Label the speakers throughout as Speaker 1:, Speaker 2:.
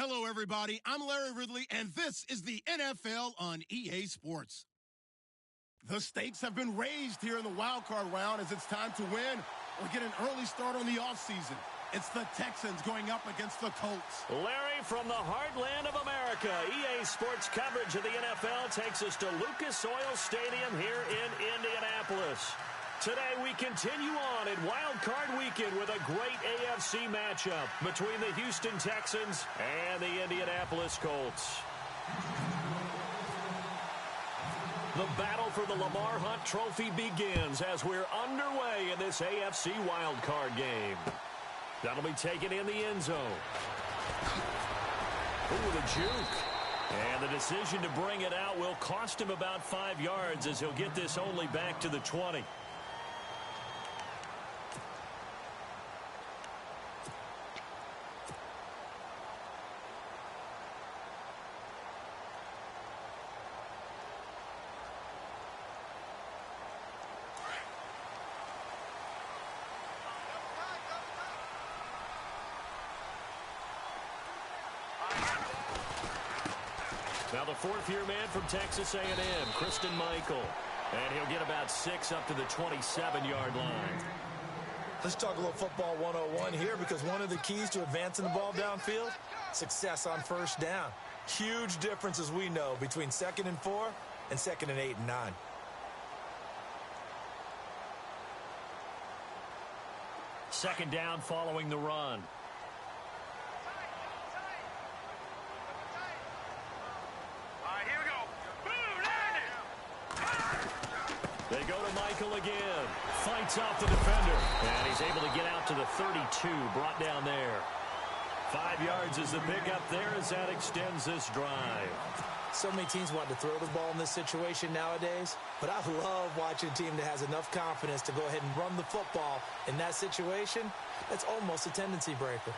Speaker 1: Hello, everybody. I'm Larry Ridley, and this is the NFL on EA Sports. The stakes have been raised here in the wild card round as it's time to win or get an early start on the offseason. It's the Texans going up against the Colts.
Speaker 2: Larry, from the heartland of America, EA Sports coverage of the NFL takes us to Lucas Oil Stadium here in Indianapolis. Today we continue on in Wild Card Weekend with a great AFC matchup between the Houston Texans and the Indianapolis Colts. The battle for the Lamar Hunt Trophy begins as we're underway in this AFC Wild Card game. That'll be taken in the end zone. Ooh, the juke. And the decision to bring it out will cost him about 5 yards as he'll get this only back to the 20. Now the fourth-year man from Texas A&M, Christine Michael. And he'll get about 6 up to the 27-yard line.
Speaker 3: Let's talk a little football 101 here, because one of the keys to advancing the ball downfield, success on first down. Huge difference, as we know, between 2nd and 4 and 2nd and 8 and 9.
Speaker 2: Second down following the run. They go to Michael again. Fights off the defender. And he's able to get out to the 32. Brought down there. 5 yards is the pickup there as that extends this drive.
Speaker 3: So many teams want to throw the ball in this situation nowadays. But I love watching a team that has enough confidence to go ahead and run the football in that situation. That's almost a tendency breaker.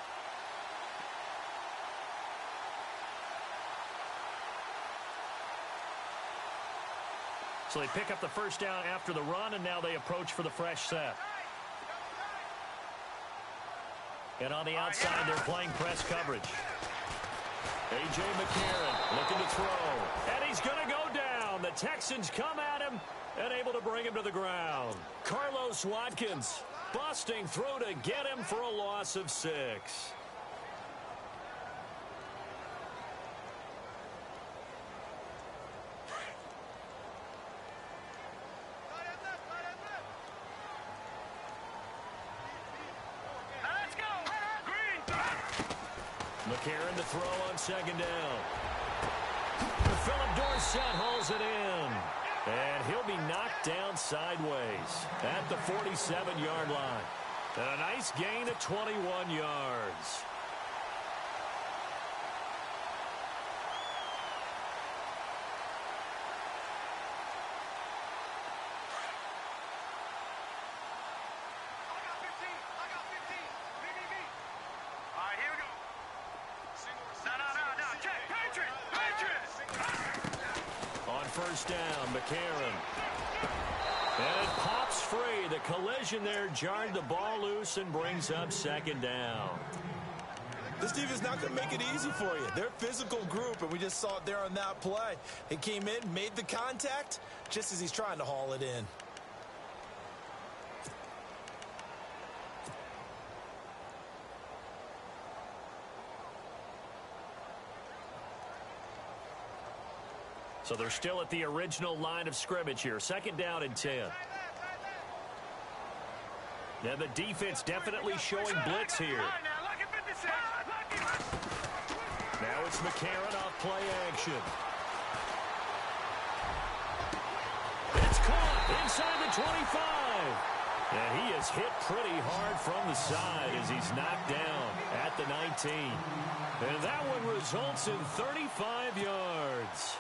Speaker 2: So they pick up the first down after the run, and now they approach for the fresh set. And on the outside, they're playing press coverage. A.J. McCarron looking to throw. And he's going to go down. The Texans come at him and able to bring him to the ground. Carlos Watkins busting through to get him for a loss of 6. McCarron to throw on second down. Philip Dorsett hauls it in. And he'll be knocked down sideways at the 47-yard line. And a nice gain of 21 yards. First down, McCarron. And it pops free. The collision there jarred the ball loose and brings up second down.
Speaker 3: This defense not going to make it easy for you. They're a physical group, and we just saw it there on that play. He came in, made the contact, just as he's trying to haul it in.
Speaker 2: So they're still at the original line of scrimmage here. Second down and 10. Now the defense definitely showing blitz here. Now it's McCarron off play action. It's caught inside the 25. And he is hit pretty hard from the side as he's knocked down at the 19. And that one results in 35 yards.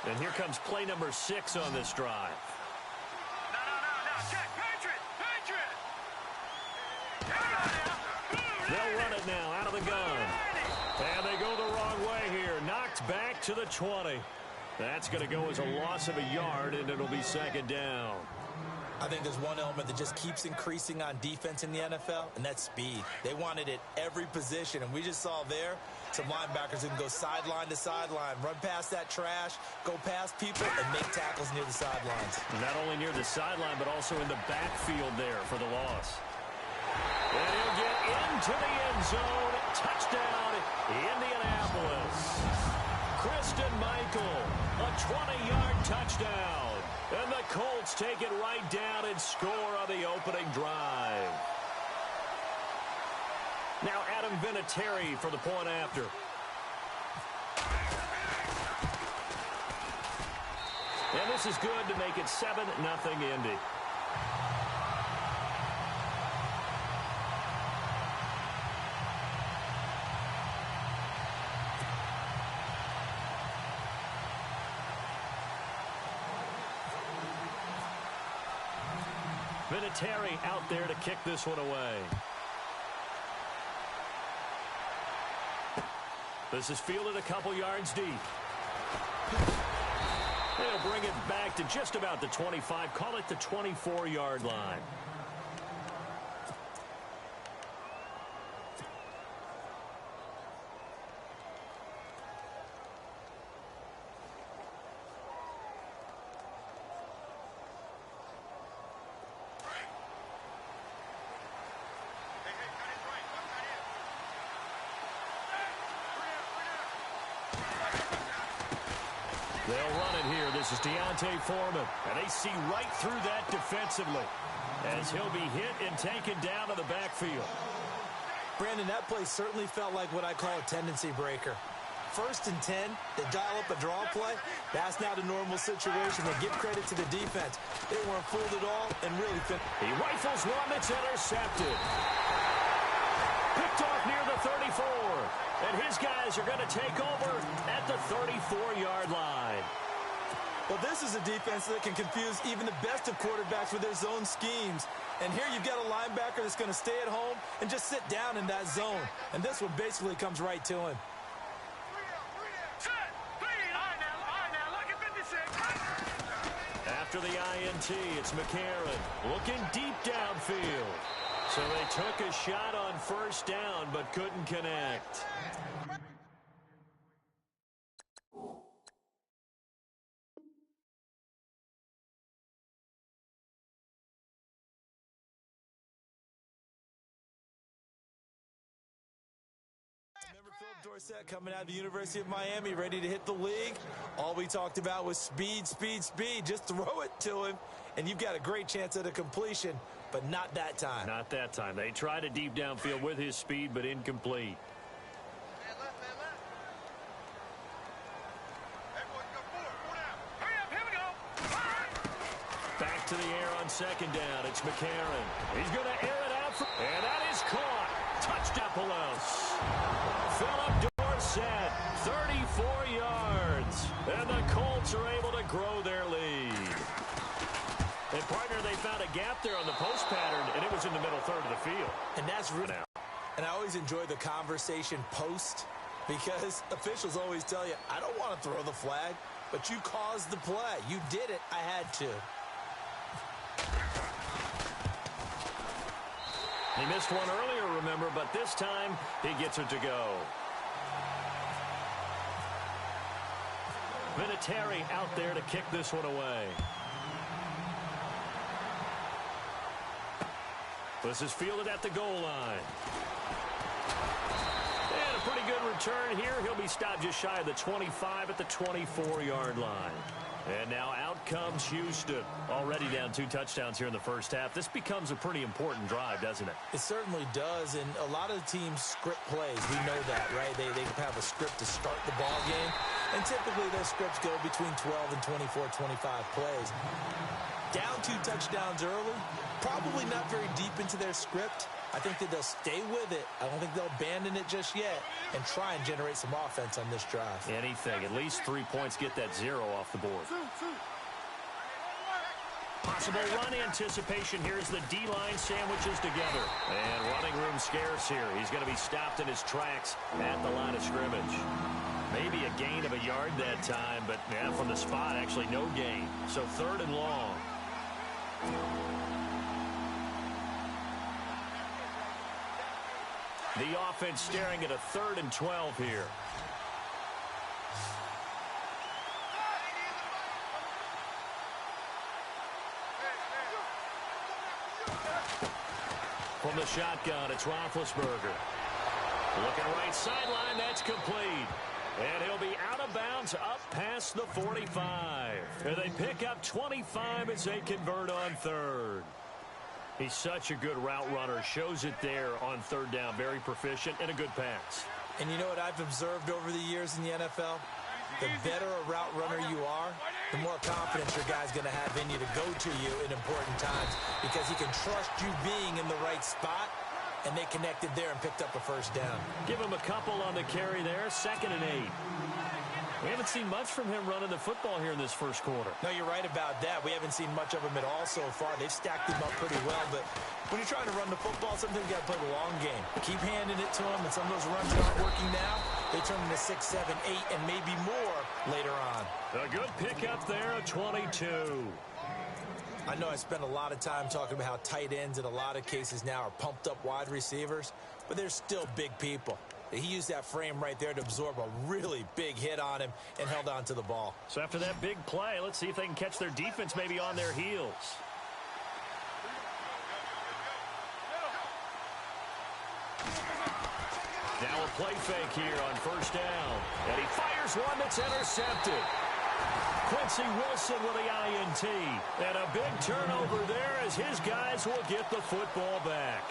Speaker 2: And here comes play number 6 on this drive.
Speaker 4: No. Check. Patriot.
Speaker 2: They'll run it now out of the gun. And they go the wrong way here. Knocked back to the 20. That's going to go as a loss of a yard, and it'll be second down.
Speaker 3: I think there's one element that just keeps increasing on defense in the NFL, and that's speed. They want it at every position, and we just saw there some linebackers who can go sideline to sideline, run past that trash, go past people, and make tackles near the sidelines.
Speaker 2: Not only near the sideline, but also in the backfield there for the loss. And he'll get into the end zone. Touchdown, Indianapolis. Christian Michael, a 20-yard touchdown. And the Colts take it right down and score on the opening drive. Now Adam Vinatieri for the point after. And this is good to make it 7-0 Indy. Vinatieri out there to kick this one away. This is fielded a couple yards deep. They'll bring it back to just about the 25. Call it the 24-yard line. They'll run it here. This is Deontay Foreman. And they see right through that defensively as he'll be hit and taken down to the backfield.
Speaker 3: Brandon, that play certainly felt like what I call a tendency breaker. 1st and 10, they dial up a draw play. That's not a normal situation. They give credit to the defense. They weren't fooled at all and really fit.
Speaker 2: He rifles one that's intercepted. Picked off near the 34. And his guys are going to take over at the 34-yard line.
Speaker 3: Well, this is a defense that can confuse even the best of quarterbacks with their zone schemes. And here you've got a linebacker that's going to stay at home and just sit down in that zone. And this one basically comes right to him.
Speaker 2: After the INT, it's McCarron looking deep downfield. So they took a shot on 1st down, but couldn't connect.
Speaker 3: Remember Philip Dorsett coming out of the University of Miami, ready to hit the league? All we talked about was speed, speed, speed. Just throw it to him, and you've got a great chance at a completion. But not that time.
Speaker 2: Not that time. They tried a deep downfield with his speed, but incomplete. Back to the air on 2nd down. It's McCarron. He's going to air it out. And that is caught. Touchdown, Philip Dorsett, 34 yards. And the Colts are able to grow their lead. And, partner, they found a gap there on the post pattern, and it was in the middle third of the field.
Speaker 3: And that's really now. And I always enjoy the conversation post because officials always tell you, I don't want to throw the flag, but you caused the play. You did it. I had to.
Speaker 2: He missed one earlier, remember, but this time he gets it to go. Vinatieri out there to kick this one away. This is fielded at the goal line. And a pretty good return here. He'll be stopped just shy of the 25 at the 24-yard line. And now out comes Houston. Already down 2 touchdowns here in the first half. This becomes a pretty important drive, doesn't it?
Speaker 3: It certainly does, and a lot of teams script plays. We know that, right? They have a script to start the ball game, and typically those scripts go between 12 and 24, 25 plays. Down 2 touchdowns early, probably not very deep into their script. I think that they'll stay with it. I don't think they'll abandon it just yet and try and generate some offense on this drive.
Speaker 2: Anything. At least 3 points. Get that 0 off the board. Possible run anticipation. Here's the D-line sandwiches together. And running room scarce here. He's going to be stopped in his tracks at the line of scrimmage. Maybe a gain of a yard that time, but yeah, from the spot, actually no gain. So 3rd and long. The offense staring at a 3rd and 12 here. From the shotgun, it's Roethlisberger. Looking right sideline, that's complete. And he'll be out of bounds up past the 45. And they pick up 25 as they convert on 3rd. He's such a good route runner. Shows it there on 3rd down. Very proficient and a good pass.
Speaker 3: And you know what I've observed over the years in the NFL? The better a route runner you are, the more confidence your guy's going to have in you to go to you in important times because he can trust you being in the right spot, and they connected there and picked up a 1st down.
Speaker 2: Give him a couple on the carry there, 2nd and 8. We haven't seen much from him running the football here in this 1st quarter.
Speaker 3: No, you're right about that. We haven't seen much of him at all so far. They've stacked him up pretty well, but when you're trying to run the football, sometimes you got to play the long game. Keep handing it to him, and some of those runs that aren't working now, they turn into 6, 7, 8, and maybe more later on.
Speaker 2: A good pickup there at 22.
Speaker 3: I know I spent a lot of time talking about how tight ends in a lot of cases now are pumped up wide receivers, but they're still big people. He used that frame right there to absorb a really big hit on him and held on to the ball.
Speaker 2: So after that big play, let's see if they can catch their defense maybe on their heels. Now a play fake here on 1st down. And he fires one that's intercepted. Quincy Wilson with the INT. And a big turnover there as his guys will get the football back.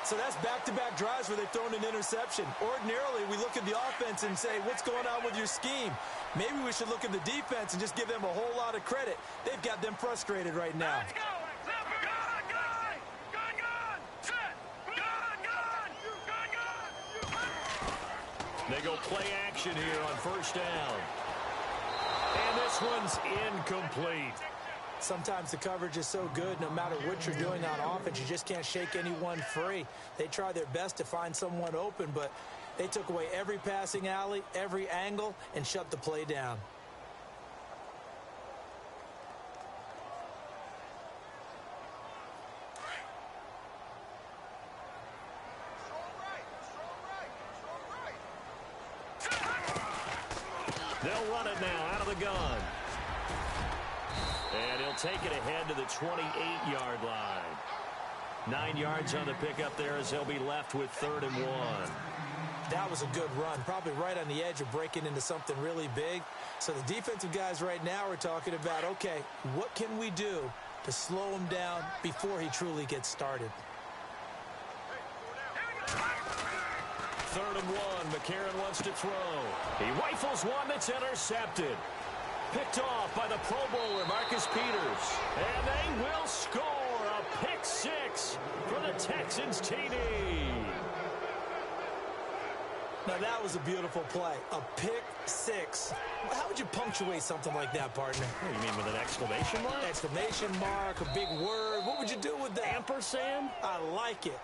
Speaker 3: So that's back-to-back drives where they've thrown an interception. Ordinarily, we look at the offense and say, what's going on with your scheme? Maybe we should look at the defense and just give them a whole lot of credit. They've got them frustrated right now.
Speaker 4: Let's go. Gun. Set. Gun.
Speaker 2: They go play action here on 1st down. And this one's incomplete.
Speaker 3: Sometimes the coverage is so good, no matter what you're doing on offense, you just can't shake anyone free. They try their best to find someone open, but they took away every passing alley, every angle, and shut the play down.
Speaker 2: They'll run it now out of the gun. And he'll take it ahead to the 28-yard line. 9 yards on the pickup there as they'll be left with 3rd and 1.
Speaker 3: That was a good run, probably right on the edge of breaking into something really big. So the defensive guys right now are talking about, okay, what can we do to slow him down before he truly gets started?
Speaker 2: 3rd and 1. McCarron wants to throw. He rifles one that's intercepted. Picked off by the Pro Bowler, Marcus Peters. And they will score a pick 6 for the Texans TD.
Speaker 3: Now, that was a beautiful play. A pick 6. How would you punctuate something like that, partner?
Speaker 2: What do you mean, with an exclamation mark?
Speaker 3: Exclamation mark, a big word. What would you do with that?
Speaker 2: Ampersand?
Speaker 3: I like it.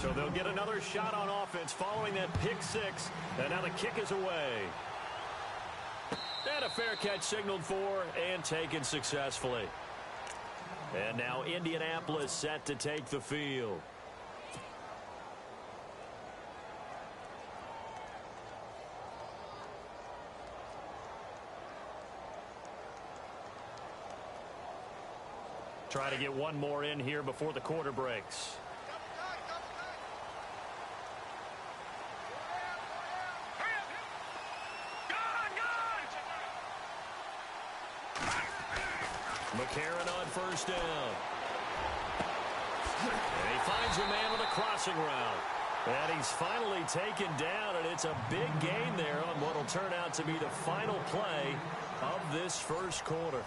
Speaker 2: So they'll get another shot on offense following that pick 6. And now the kick is away. And a fair catch signaled for and taken successfully. And now Indianapolis set to take the field. Try to get one more in here before the quarter breaks. McCarron on 1st down. And he finds a man with a crossing route. And he's finally taken down, and it's a big gain there on what will turn out to be the final play of this 1st quarter.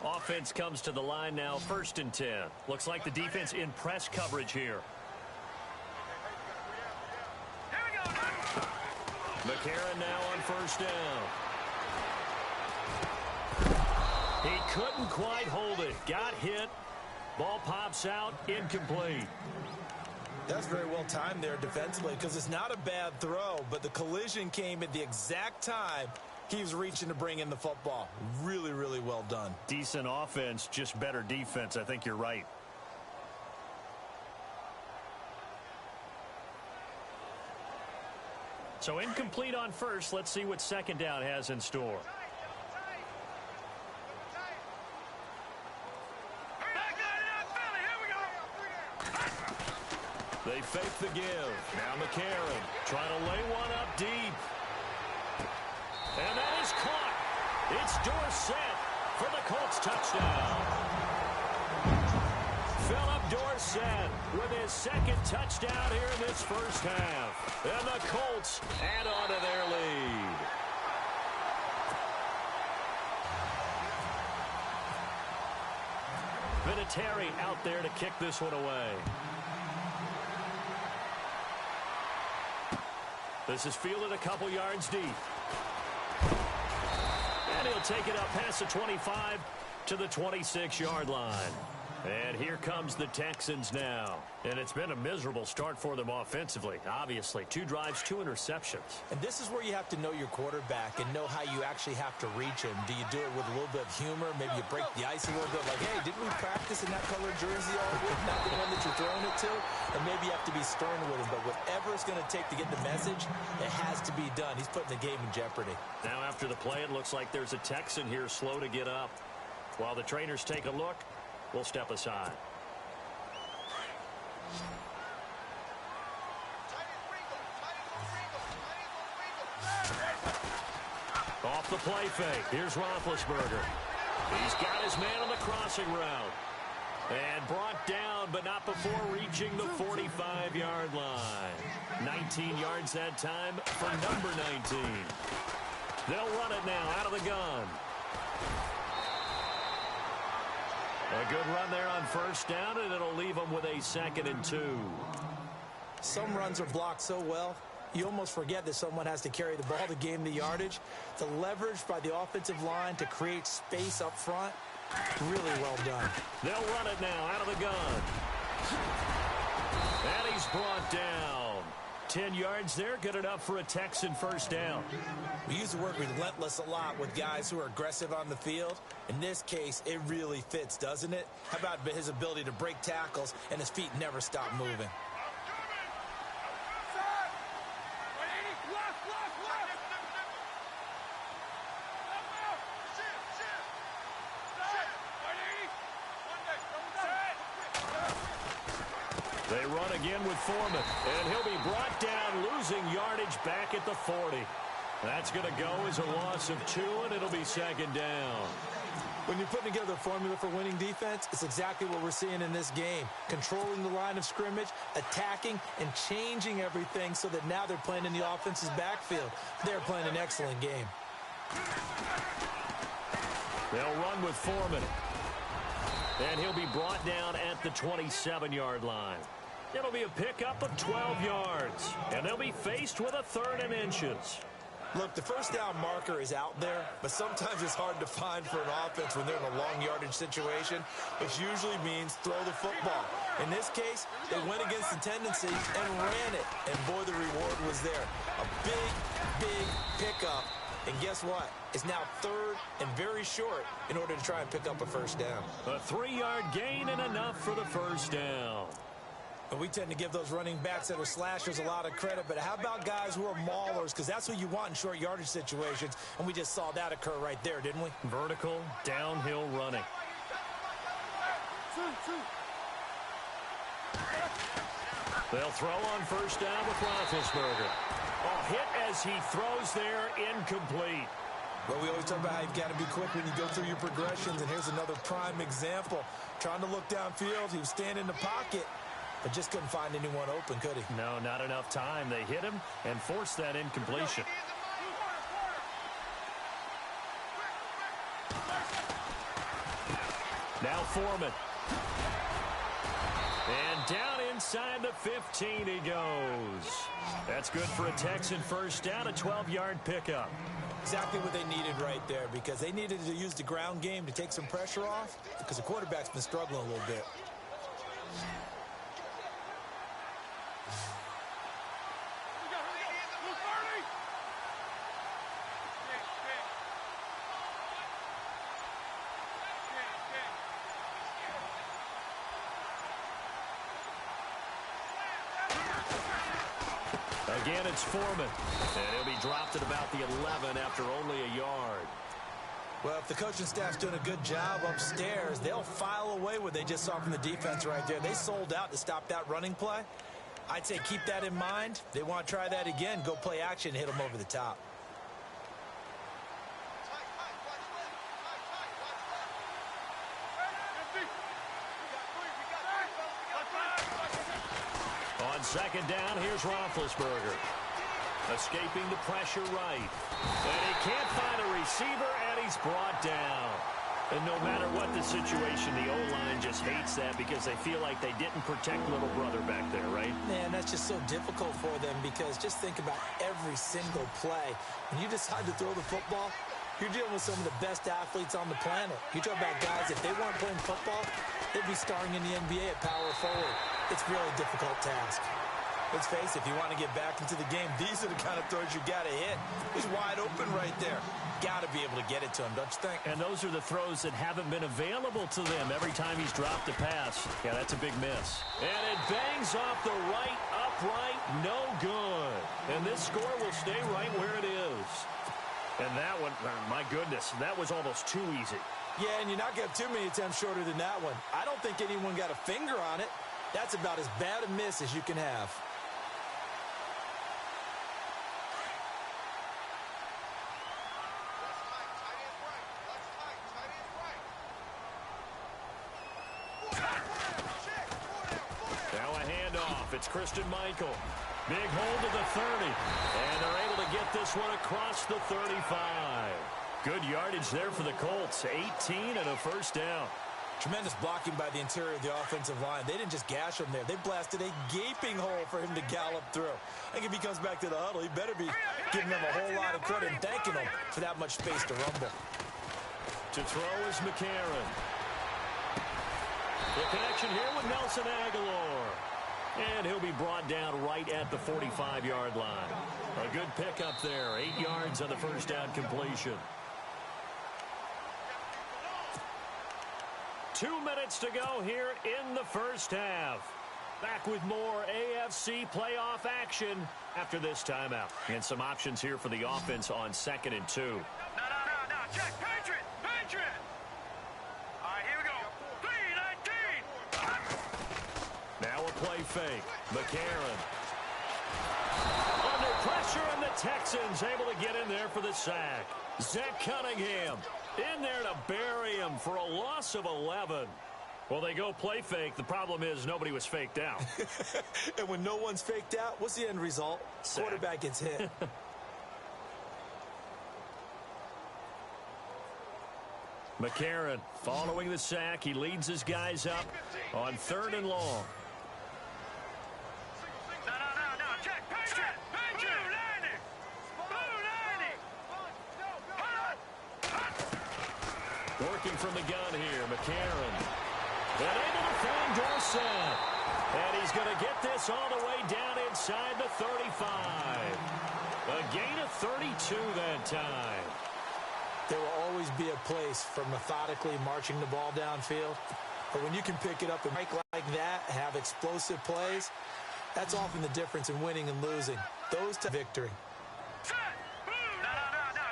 Speaker 2: Offense comes to the line now, 1st and 10. Looks like the defense in press coverage here. McCarron now on 1st down. He couldn't quite hold it. Got hit. Ball pops out. Incomplete.
Speaker 3: That's very well timed there defensively because it's not a bad throw, but the collision came at the exact time he was reaching to bring in the football. Really, really well done.
Speaker 2: Decent offense, just better defense. I think you're right. So incomplete on 1st. Let's see what 2nd down has in store. They fake the give. Now McCarron trying to lay one up deep. And that is caught. It's Dorsett for the Colts touchdown. Philip Dorsett with his 2nd touchdown here in this 1st half. And the Colts add on to their lead. Vinatieri out there to kick this one away. This is fielded a couple yards deep. And he'll take it up past the 25 to the 26-yard line. And here comes the Texans now. And it's been a miserable start for them offensively. Obviously, 2 drives, 2 interceptions.
Speaker 3: And this is where you have to know your quarterback and know how you actually have to reach him. Do you do it with a little bit of humor? Maybe you break the ice a little bit. Like, hey, didn't we practice in that colored jersey all week? Not the one that you're throwing it to? And maybe you have to be stern with him. But whatever it's going to take to get the message, it has to be done. He's putting the game in jeopardy.
Speaker 2: Now after the play, it looks like there's a Texan here slow to get up. While the trainers take a look, we'll step aside. Off the play fake. Here's Roethlisberger. He's got his man on the crossing route. And brought down, but not before reaching the 45-yard line. 19 yards that time for number 19. They'll run it now out of the gun. A good run there on 1st down, and it'll leave them with a 2nd and 2.
Speaker 3: Some runs are blocked so well, you almost forget that someone has to carry the ball to gain the yardage. The leverage by the offensive line to create space up front, really well done.
Speaker 2: They'll run it now out of the gun. And he's brought down. 10 yards there, good enough for a Texan 1st down.
Speaker 3: We use the word relentless a lot with guys who are aggressive on the field. In this case, it really fits, doesn't it? How about his ability to break tackles and his feet never stop moving?
Speaker 2: They run again with Foreman, and he'll be brought down, losing yardage back at the 40. That's going to go as a loss of 2, and it'll be 2nd down.
Speaker 3: When you're putting together a formula for winning defense, it's exactly what we're seeing in this game. Controlling the line of scrimmage, attacking, and changing everything so that now they're playing in the offense's backfield. They're playing an excellent game.
Speaker 2: They'll run with Foreman. And he'll be brought down at the 27-yard line. It'll be a pickup of 12 yards. And they'll be faced with a 3rd and inches.
Speaker 3: Look, the 1st down marker is out there, but sometimes it's hard to find for an offense when they're in a long yardage situation, which usually means throw the football. In this case, they went against the tendency and ran it. And boy, the reward was there. A big, big pickup. And guess what? It's now 3rd and very short in order to try and pick up a 1st down.
Speaker 2: A 3-yard gain and enough for the 1st down.
Speaker 3: And we tend to give those running backs that are slashers a lot of credit, but how about guys who are maulers? Because that's what you want in short yardage situations, and we just saw that occur right there, didn't we?
Speaker 2: Vertical, downhill running. They'll throw on 1st down with Roethlisberger. A hit as he throws there, incomplete.
Speaker 3: Well, we always talk about how you've got to be quick when you go through your progressions, and here's another prime example. Trying to look downfield, he was standing in the pocket, but just couldn't find anyone open, could he?
Speaker 2: No, not enough time. They hit him and forced that incompletion. Now Foreman. And down inside the 15 he goes. That's good for a Texan first down, a 12-yard pickup.
Speaker 3: Exactly what they needed right there, because they needed to use the ground game to take some pressure off, because the quarterback's been struggling a little bit.
Speaker 2: Again, it's Foreman. And he'll be dropped at about the 11 after only a yard.
Speaker 3: Well, if the coaching staff's doing a good job upstairs, they'll file away what they just saw from the defense right there. They sold out to stop that running play. I'd say keep that in mind. They want to try that again. Go play action, hit them over the top.
Speaker 2: On second down, here's Roethlisberger. Escaping the pressure right. And he can't find a receiver, and he's brought down. And no matter what the situation, the O-line just hates that because they feel like they didn't protect little brother back there, right?
Speaker 3: Man, that's just so difficult for them because just think about every single play. When you decide to throw the football, you're dealing with some of the best athletes on the planet. You talk about guys, if they weren't playing football, they'd be starring in the NBA at power forward. It's really a difficult task. Let's face it, if you want to get back into the game, these are the kind of throws you got to hit. He's wide open right there. Got to be able to get it to him, don't you think?
Speaker 2: And those are the throws that haven't been available to them every time he's dropped a pass. Yeah, that's a big miss. And it bangs off the right upright, no good. And this score will stay right where it is. And that one, my goodness, that was almost too easy.
Speaker 3: Yeah, and you're not going to have too many attempts shorter than that one. I don't think anyone got a finger on it. That's about as bad a miss as you can have.
Speaker 2: Now a handoff. It's Christian Michael. Big hold to the 30. And they're able to get this one across the 35. Good yardage there for the Colts. 18 and a first down.
Speaker 3: Tremendous blocking by the interior of the offensive line. They didn't just gash him there. They blasted a gaping hole for him to gallop through. I think if he comes back to the huddle, he better be giving them a whole lot of credit and thanking them for that much space to rumble.
Speaker 2: To throw is McCarron. The connection here with Nelson Aguilar. And he'll be brought down right at the 45-yard line. A good pickup there. 8 yards on the first down completion. 2 minutes to go here in the first half. Back with more AFC playoff action after this timeout. And some options here for the offense on 2nd and 2.
Speaker 4: No. Check. Patriot. All right, here we go. 3-19.
Speaker 2: Now a play fake. McCarron. Under pressure, and the Texans able to get in there for the sack. Zach Cunningham in there to bury him for a loss of 11. Well, they go play fake. The problem is nobody was faked out.
Speaker 3: And when no one's faked out, what's the end result?
Speaker 2: Sack.
Speaker 3: Quarterback gets hit.
Speaker 2: McCarron following the sack. He leads his guys up on 3rd and long.
Speaker 4: No. Check. Patriot. 290.
Speaker 2: Working from the gun here, McCarron. And able to find Dorsett. And he's going to get this all the way down inside the 35. A gain of 32 that time.
Speaker 3: There will always be a place for methodically marching the ball downfield. But when you can pick it up and make like that, have explosive plays, that's often the difference in winning and losing. Those to victory.
Speaker 4: Set. No.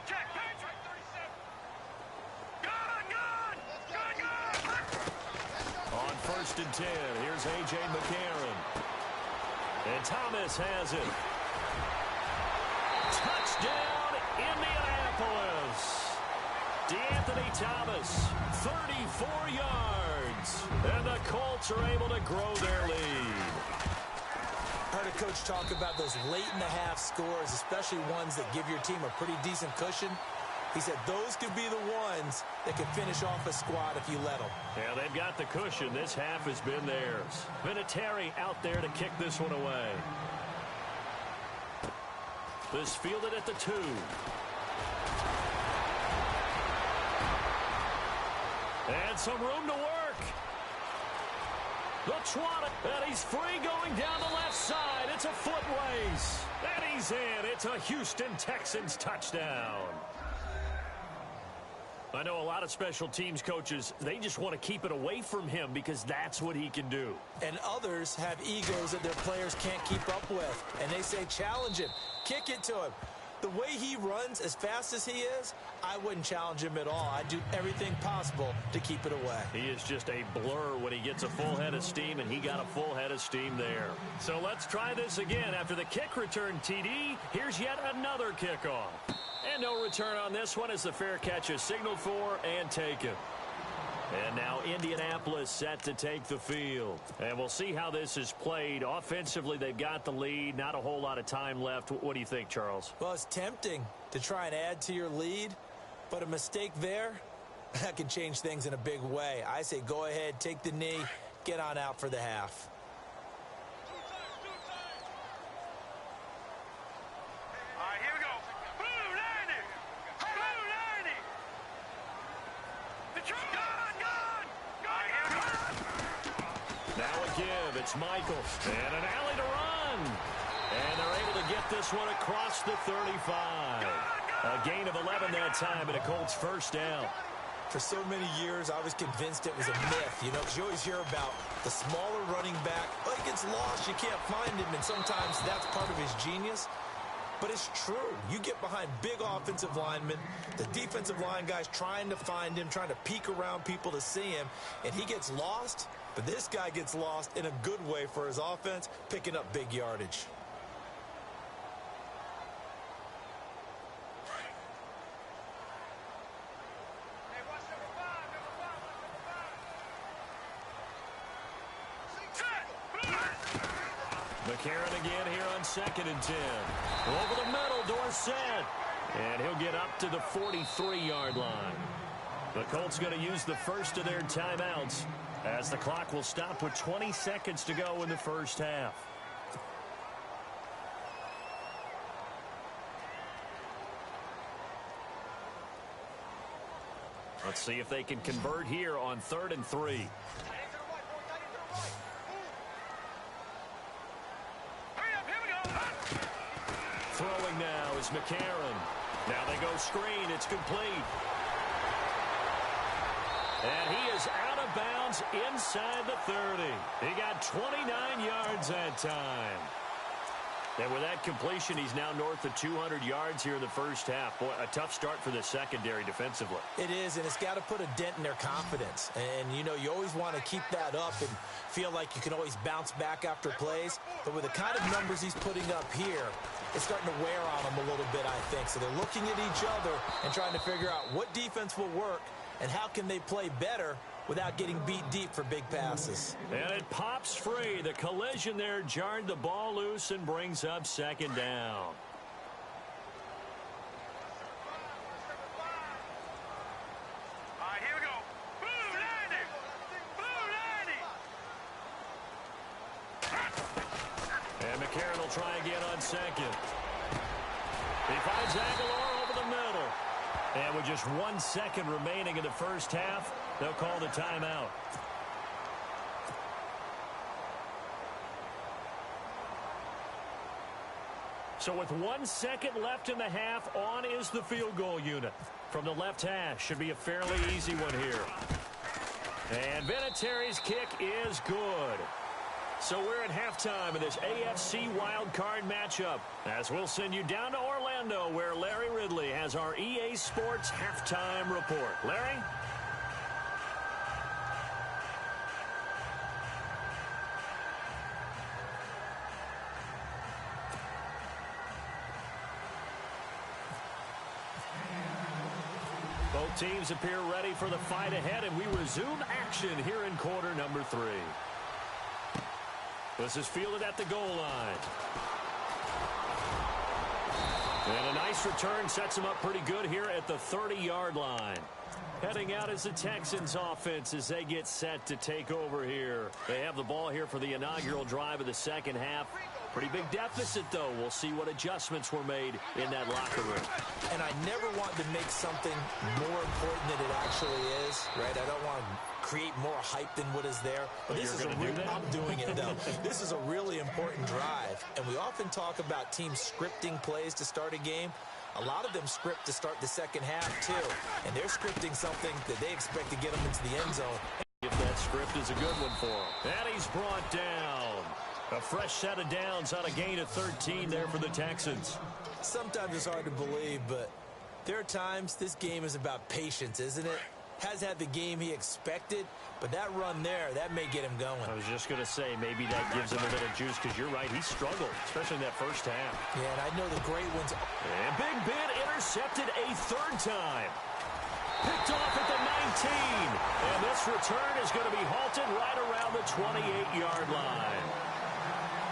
Speaker 4: Check. Patriot. 37. Gun.
Speaker 2: On 1st and 10, here's A.J. McCarron. And Thomas has it. Touchdown, Indianapolis. DeAnthony Thomas, 34 yards. And the Colts are able to grow their lead.
Speaker 3: Heard a coach talk about those late-in-the-half scores, especially ones that give your team a pretty decent cushion. He said those could be the ones that could finish off a squad if you let them.
Speaker 2: Yeah, they've got the cushion. This half has been theirs. Vinatieri out there to kick this one away. This fielded at the 2. And some room to work. The trot, and he's free going down the left side. It's a foot race. And he's in. It's a Houston Texans touchdown. I know a lot of special teams coaches, they just want to keep it away from him because that's what he can do.
Speaker 3: And others have egos that their players can't keep up with. And they say, challenge him. Kick it to him. The way he runs as fast as he is, I wouldn't challenge him at all. I'd do everything possible to keep it away.
Speaker 2: He is just a blur when he gets a full head of steam, and he got a full head of steam there. So let's try this again. After the kick return TD, here's yet another kickoff. And no return on this one as the fair catch is signaled for and taken. And now Indianapolis set to take the field. And we'll see how this is played. Offensively, they've got the lead. Not a whole lot of time left. What do you think, Charles?
Speaker 3: Well, it's tempting to try and add to your lead, but a mistake there, that can change things in a big way. I say go ahead, take the knee, get on out for the half.
Speaker 4: All right, here we go. Blue 90. Blue 90. The truck.
Speaker 2: Now a give. It's Michael. And an alley to run. And they're able to get this one across the 35. A gain of 11 that time, and a Colts first down.
Speaker 3: For so many years, I was convinced it was a myth, you know, because you always hear about the smaller running back. Oh, he gets lost, you can't find him, and sometimes that's part of his genius. But it's true. You get behind big offensive linemen, the defensive line guys trying to find him, trying to peek around people to see him, and he gets lost. But this guy gets lost in a good way for his offense, picking up big yardage.
Speaker 2: McCarron again here on 2nd and 10. Over the middle, Dorsett. And he'll get up to the 43-yard line. The Colts going to use the first of their timeouts as the clock will stop with 20 seconds to go in the first half. Let's see if they can convert here on 3rd and 3. Throwing now is McCarron. Now they go screen. It's complete. And he is out of bounds inside the 30. He got 29 yards that time. And with that completion, he's now north of 200 yards here in the first half. Boy, a tough start for the secondary defensively.
Speaker 3: It is, and it's got to put a dent in their confidence. And, you know, you always want to keep that up and feel like you can always bounce back after plays. But with the kind of numbers he's putting up here, it's starting to wear on them a little bit, I think. So they're looking at each other and trying to figure out what defense will work and how can they play better without getting beat deep for big passes.
Speaker 2: And it pops free. The collision there jarred the ball loose and brings up 2nd down.
Speaker 4: All right, here we go. Blue 90. Blue 90.
Speaker 2: And McCarron will try again on 2nd. He finds Aguilar over the middle. And with just 1 second remaining in the first half, they'll call the timeout. So with 1 second left in the half, on is the field goal unit. From the left hash, should be a fairly easy one here. And Vinatieri's kick is good. So we're at halftime of this AFC wildcard matchup, as we'll send you down to Orlando, where Larry Ridley has our EA Sports halftime report. Larry? Both teams appear ready for the fight ahead, and we resume action here in quarter number 3. This is fielded at the goal line. And a nice return sets him up pretty good here at the 30-yard line. Heading out is the Texans offense as they get set to take over here. They have the ball here for the inaugural drive of the second half. Pretty big deficit, though. We'll see what adjustments were made in that locker room.
Speaker 3: And I never want to make something more important than it actually is, right? I don't want to create more hype than what is there. But this is I'm doing it, though. This is a really important drive. And we often talk about teams scripting plays to start a game. A lot of them script to start the second half, too. And they're scripting something that they expect to get them into the end zone.
Speaker 2: If that script is a good one for him. And he's brought down. A fresh set of downs on a gain of 13 there for the Texans.
Speaker 3: Sometimes it's hard to believe, but there are times this game is about patience, isn't it? Has had the game he expected, but that run there, that may get him going.
Speaker 2: I was just going to say, maybe that gives him a little juice, because you're right, he struggled, especially in that first half.
Speaker 3: Yeah, and I know the great ones.
Speaker 2: And Big Ben intercepted a third time. Picked off at the 19. And this return is going to be halted right around the 28-yard line.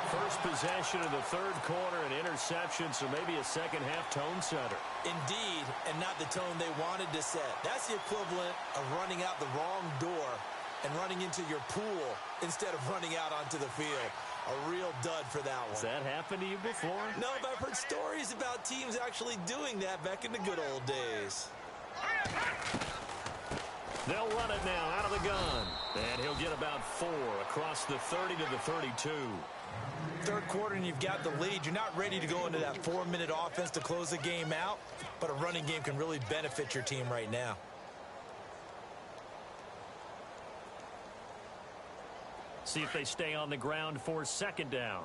Speaker 2: First possession of the third quarter, an interception, so maybe a second-half tone setter.
Speaker 3: Indeed, and not the tone they wanted to set. That's the equivalent of running out the wrong door and running into your pool instead of running out onto the field. A real dud for that one.
Speaker 2: Has that happened to you before?
Speaker 3: No, but I've heard stories about teams actually doing that back in the good old days.
Speaker 2: They'll run it now out of the gun. And he'll get about 4 across the 30 to the 32.
Speaker 3: Third quarter and you've got the lead. You're not ready to go into that 4-minute offense to close the game out, but a running game can really benefit your team right now.
Speaker 2: See if they stay on the ground for second down.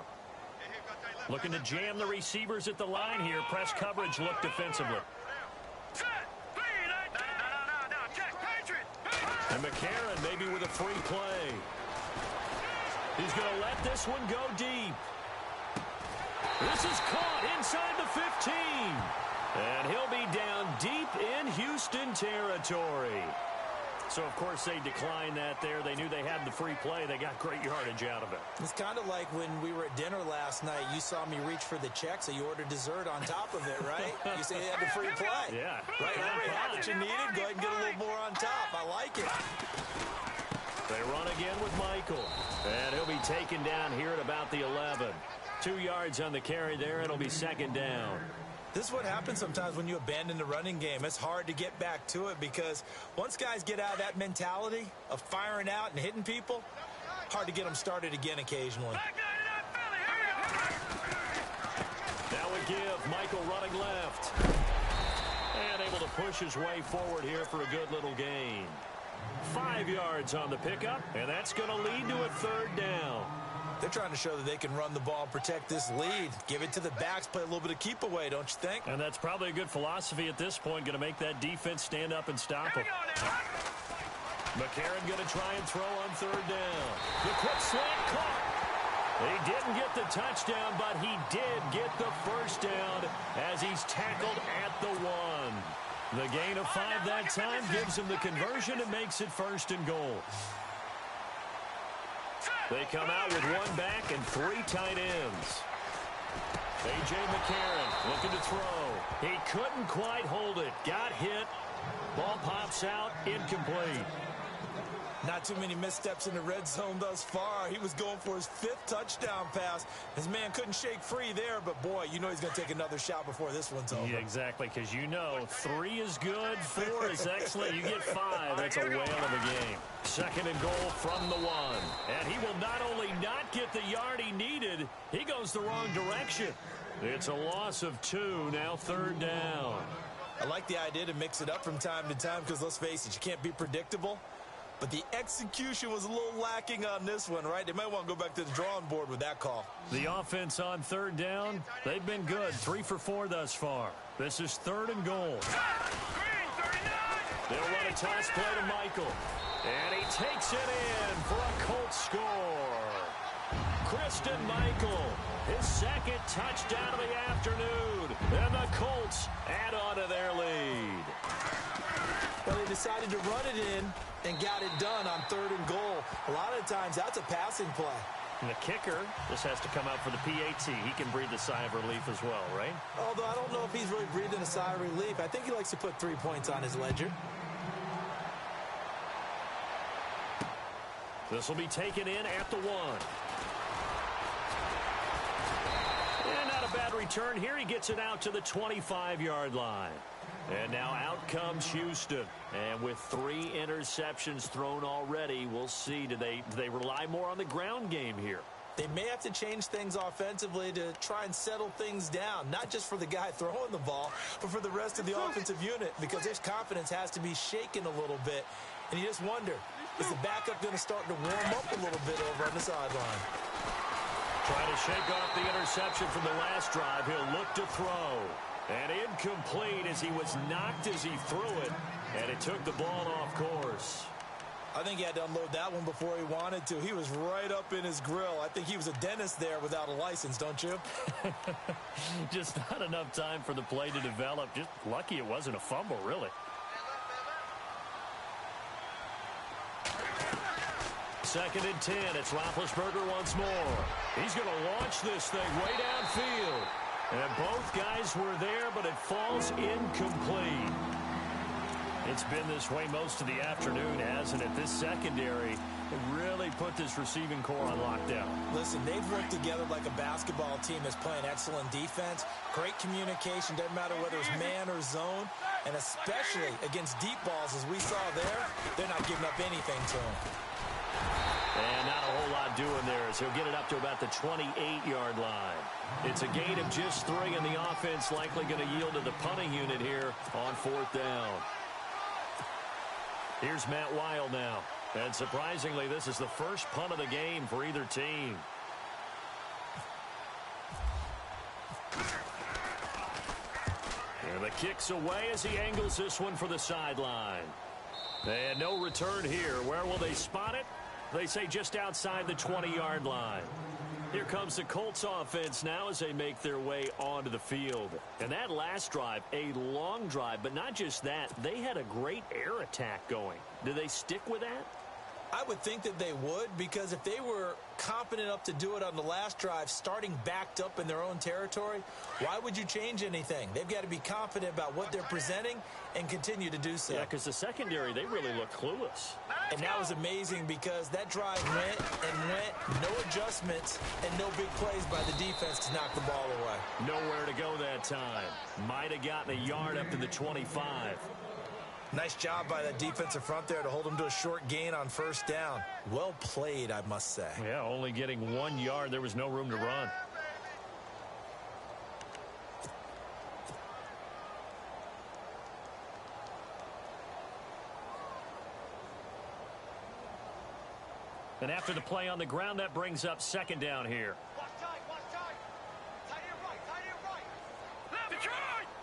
Speaker 2: Looking to jam the receivers at the line here. Press coverage look defensively. And McCarron maybe with a free play. He's going to let this one go deep. This is caught inside the 15. And he'll be down deep in Houston territory. So, of course, they declined that there. They knew they had the free play. They got great yardage out of it.
Speaker 3: It's kind of like when we were at dinner last night. You saw me reach for the check, so you ordered dessert on top of it, right? You say you had the free play.
Speaker 2: Yeah.
Speaker 3: Right? You already had what you needed. Go ahead and get a little more on top. I like it.
Speaker 2: They run again with Michael. And he'll be taken down here at about the 11. 2 yards on the carry there. It'll be second down.
Speaker 3: This is what happens sometimes when you abandon the running game. It's hard to get back to it because once guys get out of that mentality of firing out and hitting people, hard to get them started again occasionally.
Speaker 2: Now we give Michael running left. And able to push his way forward here for a good little gain. 5 yards on the pickup, and that's going to lead to a third down.
Speaker 3: They're trying to show that they can run the ball, protect this lead, give it to the backs, play a little bit of keep away, don't you think?
Speaker 2: And that's probably a good philosophy at this point, going to make that defense stand up and stop him. McCarron going to try and throw on third down. The quick slant caught. He didn't get the touchdown, but he did get the first down as he's tackled at the 1. The gain of 5 that time gives him the conversion and makes it first and goal. They come out with 1 back and 3 tight ends. A.J. McCarron looking to throw. He couldn't quite hold it. Got hit. Ball pops out. Incomplete.
Speaker 3: Not too many missteps in the red zone thus far. He was going for his 5th touchdown pass. His man couldn't shake free there, but boy, you know he's going to take another shot before this one's over.
Speaker 2: Yeah, exactly, because you know 3 is good, 4 is excellent. You get 5, that's a whale of a game. Second and goal from the 1. And he will not only not get the yard he needed, he goes the wrong direction. It's a loss of 2, now third down.
Speaker 3: I like the idea to mix it up from time to time because let's face it, you can't be predictable. But the execution was a little lacking on this one, right? They might want to go back to the drawing board with that call.
Speaker 2: The offense on third down, they've been good. 3 for 4 thus far. This is third and goal. They'll run a toss play to Michael. And he takes it in for a Colts score. Christian Michael, his 2nd touchdown of the afternoon. And the Colts add on to their lead.
Speaker 3: Well, they decided to run it in and got it done on third and goal. A lot of times, that's a passing play.
Speaker 2: And the kicker just has to come out for the PAT. He can breathe a sigh of relief as well, right?
Speaker 3: Although I don't know if he's really breathing a sigh of relief. I think he likes to put 3 points on his ledger.
Speaker 2: This will be taken in at the 1. And not a bad return here. He gets it out to the 25-yard line. And now out comes Houston. And with 3 interceptions thrown already, we'll see. Do they rely more on the ground game here?
Speaker 3: They may have to change things offensively to try and settle things down, not just for the guy throwing the ball, but for the rest of the offensive unit, because his confidence has to be shaken a little bit. And you just wonder, is the backup going to start to warm up a little bit over on the sideline?
Speaker 2: Trying to shake off the interception from the last drive. He'll look to throw. And incomplete as he was knocked as he threw it. And it took the ball off course.
Speaker 3: I think he had to unload that one before he wanted to. He was right up in his grill. I think he was a dentist there without a license, don't you?
Speaker 2: Just not enough time for the play to develop. Just lucky it wasn't a fumble, really. Second and 10. It's Roethlisberger once more. He's going to launch this thing way downfield. And both guys were there, but it falls incomplete. It's been this way most of the afternoon, hasn't it? This secondary really put this receiving core on lockdown.
Speaker 3: Listen, they've worked together like a basketball team that's playing excellent defense. Great communication, doesn't matter whether it's man or zone. And especially against deep balls, as we saw there, they're not giving up anything to him.
Speaker 2: And not a whole lot doing there as he'll get it up to about the 28-yard line. It's a gain of just 3, and the offense likely going to yield to the punting unit here on 4th down. Here's Matt Wild now. And surprisingly, this is the first punt of the game for either team. And the kick's away as he angles this one for the sideline. And no return here. Where will they spot it? They say just outside the 20-yard line. Here comes the Colts offense now as they make their way onto the field. And that last drive, a long drive, but not just that. They had a great air attack going. Do they stick with that?
Speaker 3: I would think that they would, because if they were confident enough to do it on the last drive, starting backed up in their own territory, why would you change anything? They've got to be confident about what they're presenting and continue to do so.
Speaker 2: Yeah, because the secondary, they really look clueless.
Speaker 3: And that was amazing because that drive went and went, no adjustments, and no big plays by the defense to knock the ball away.
Speaker 2: Nowhere to go that time. Might have gotten a yard up to the 25.
Speaker 3: Nice job by that defensive front there to hold him to a short gain on 1st down. Well played, I must say.
Speaker 2: Yeah, only getting 1 yard. There was no room to run. And after the play on the ground, that brings up 2nd down here.
Speaker 4: Watch tight. Tight end right.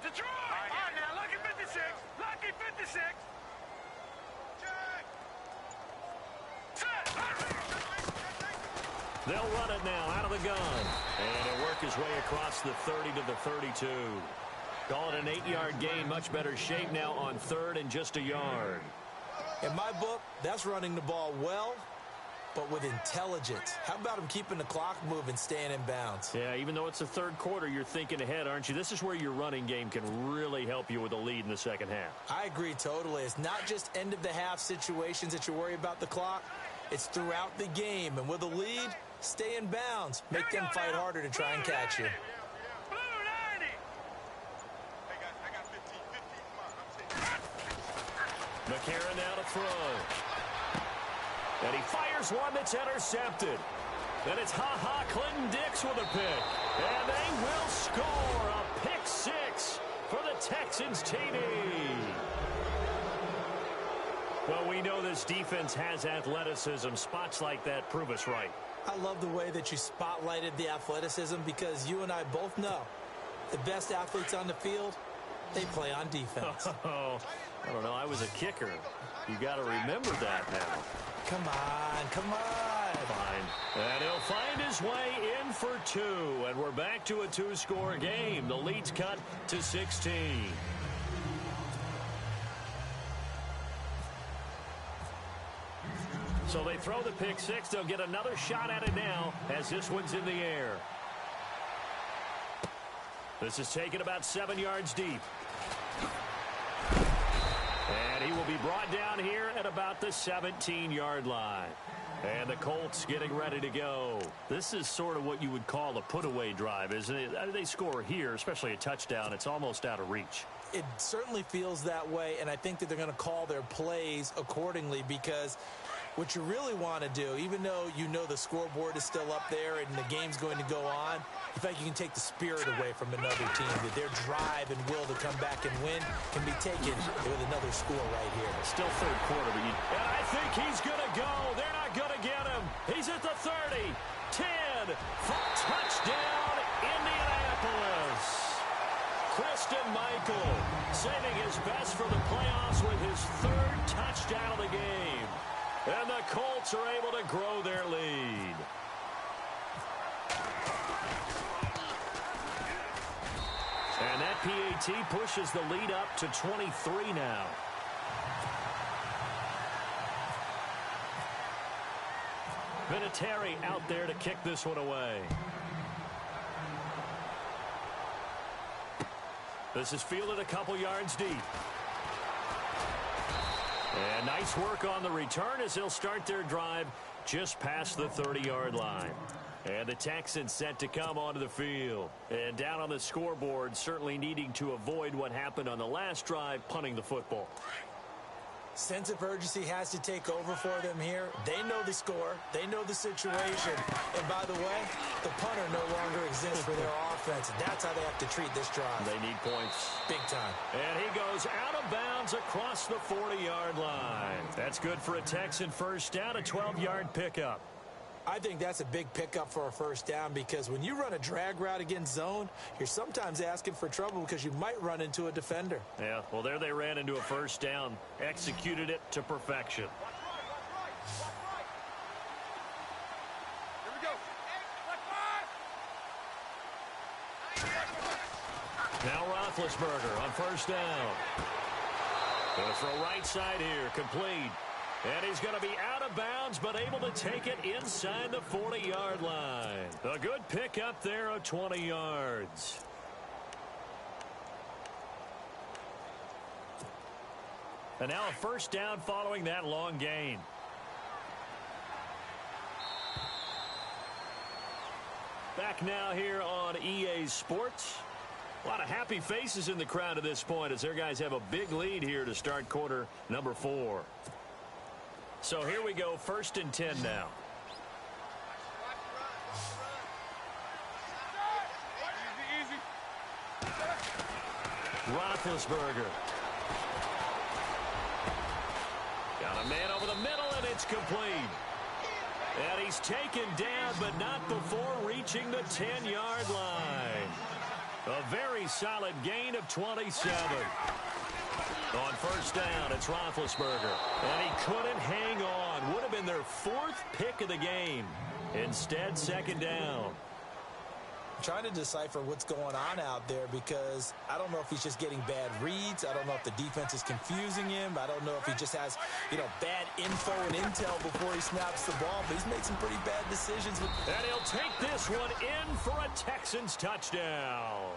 Speaker 4: Detroit! All right, now, lucky 56. Lucky 56.
Speaker 2: They'll run it now out of the gun. And it'll work his way across the 30 to the 32. Call it an 8-yard gain. Much better shape now on 3rd and just a yard.
Speaker 3: In my book, that's running the ball well, but with intelligence. How about him keeping the clock moving, staying in bounds?
Speaker 2: Yeah, even though it's the 3rd quarter, you're thinking ahead, aren't you? This is where your running game can really help you with a lead in the 2nd half.
Speaker 3: I agree totally. It's not just end-of-the-half situations that you worry about the clock. It's throughout the game. And with a lead, stay in bounds. Make them fight harder to try and catch you.
Speaker 4: Blue 90. Hey, guys, I got 15.
Speaker 2: McCarron now to throw. And he fires one that's intercepted. Then it's Clinton-Dix with a pick. And they will score a pick 6 for the Texans TD. Well, we know this defense has athleticism. Spots like that prove us right.
Speaker 3: I love the way that you spotlighted the athleticism because you and I both know the best athletes on the field, they play on defense.
Speaker 2: Oh, I don't know. I was a kicker. You got to remember that now.
Speaker 3: Come on.
Speaker 2: Fine. And he'll find his way in for 2. And we're back to a 2-score game. The lead's cut to 16. So they throw the pick six. They'll get another shot at it now as this one's in the air. This is taken about 7 yards deep. And he will be brought down here at about the 17-yard line. And the Colts getting ready to go. This is sort of what you would call a put-away drive, isn't it? They score here, especially a touchdown. It's almost out of reach.
Speaker 3: It certainly feels that way, and I think that they're going to call their plays accordingly, because what you really want to do, even though you know the scoreboard is still up there and the game's going to go on, I think you can take the spirit away from another team, that their drive and will to come back and win can be taken with another score right here.
Speaker 2: Still third quarter, but and I think he's going to go. They're not going to get him. He's at the 30, 10, touchdown, Indianapolis. Christian Michael saving his best for the playoffs with his third touchdown of the game. And the Colts are able to grow their lead. And that PAT pushes the lead up to 23 now. Vinatieri out there to kick this one away. This is fielded a couple yards deep. And nice work on the return as they'll start their drive just past the 30-yard line. And the Texans set to come onto the field. And down on the scoreboard, certainly needing to avoid what happened on the last drive, punting the football.
Speaker 3: Sense of urgency has to take over for them here. They know the score. They know the situation. And by the way, the punter no longer exists for their offense. That's how they have to treat this drive.
Speaker 2: They need points.
Speaker 3: Big time.
Speaker 2: And he goes out of bounds across the 40-yard line. That's good for a Texan first down, a 12-yard pickup.
Speaker 3: I think that's a big pickup for a first down, because when you run a drag route against zone, you're sometimes asking for trouble because you might run into a defender.
Speaker 2: Yeah, well, there they ran into a first down, executed it to perfection.
Speaker 4: Here we go.
Speaker 2: Now Roethlisberger on first down. Gonna throw right side here, complete. And he's going to be out of bounds, but able to take it inside the 40-yard line. A good pickup there of 20 yards. And now a first down following that long gain. Back now here on EA Sports. A lot of happy faces in the crowd at this point as their guys have a big lead here to start quarter number 4. So here we go, 1st and 10 now. Roethlisberger. Got a man over the middle, and it's complete. And he's taken down, but not before reaching the 10-yard line. A very solid gain of 27. On first down, it's Roethlisberger. And he couldn't hang on. Would have been their 4th pick of the game. Instead, 2nd down.
Speaker 3: I'm trying to decipher what's going on out there, because I don't know if he's just getting bad reads. I don't know if the defense is confusing him. I don't know if he just has, bad info and intel before he snaps the ball. But he's made some pretty bad decisions.
Speaker 2: And he'll take this one in for a Texans touchdown.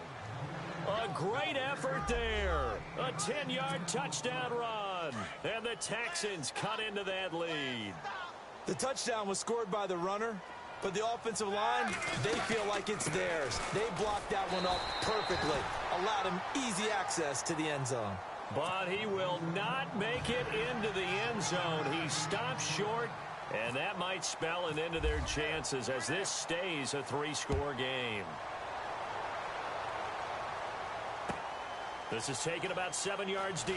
Speaker 2: A great effort there. A 10-yard touchdown run. And the Texans cut into that lead.
Speaker 3: The touchdown was scored by the runner, but the offensive line, they feel like it's theirs. They blocked that one up perfectly. Allowed him easy access to the end zone.
Speaker 2: But he will not make it into the end zone. He stops short, and that might spell an end to their chances as this stays a 3-score game. This is taken about 7 yards deep.